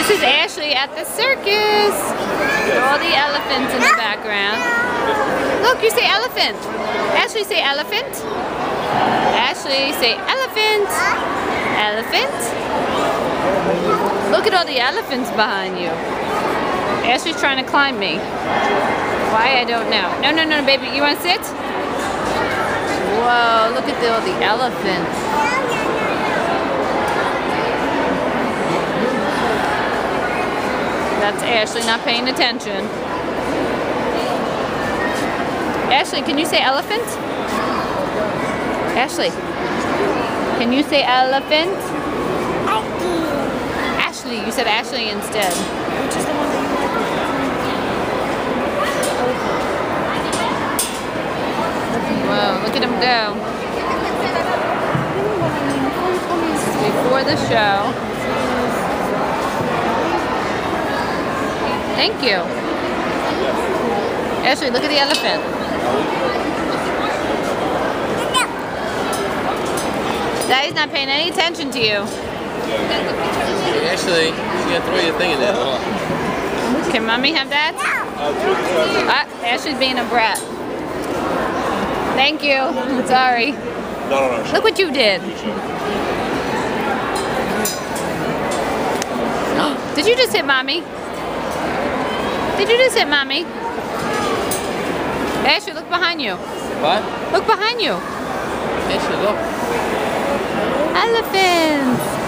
This is Ashley at the circus. All the elephants in the background. Look, you say elephant. Ashley, say elephant. Ashley, say elephant. Elephant. Look at all the elephants behind you. Ashley's trying to climb me. Why, I don't know. No, no, no, baby. You want to sit? Whoa, look at all the elephants. That's Ashley not paying attention. Ashley, can you say elephant? Ashley, can you say elephant? Ashley, you said Ashley instead. Which is the one that you like? Whoa, look at him go. This is before the show. Thank you. Ashley, look at the elephant. Daddy's not paying any attention to you. Hey, Ashley, you gotta throw your thing in there. Hold on. Can Mommy have that? Ashley's being a brat. Thank you. Sorry. No. Look what you did. Did you just hit Mommy? Did you just hit Mommy? Ashley, look behind you. What? Look behind you. Ashley, look. Elephants.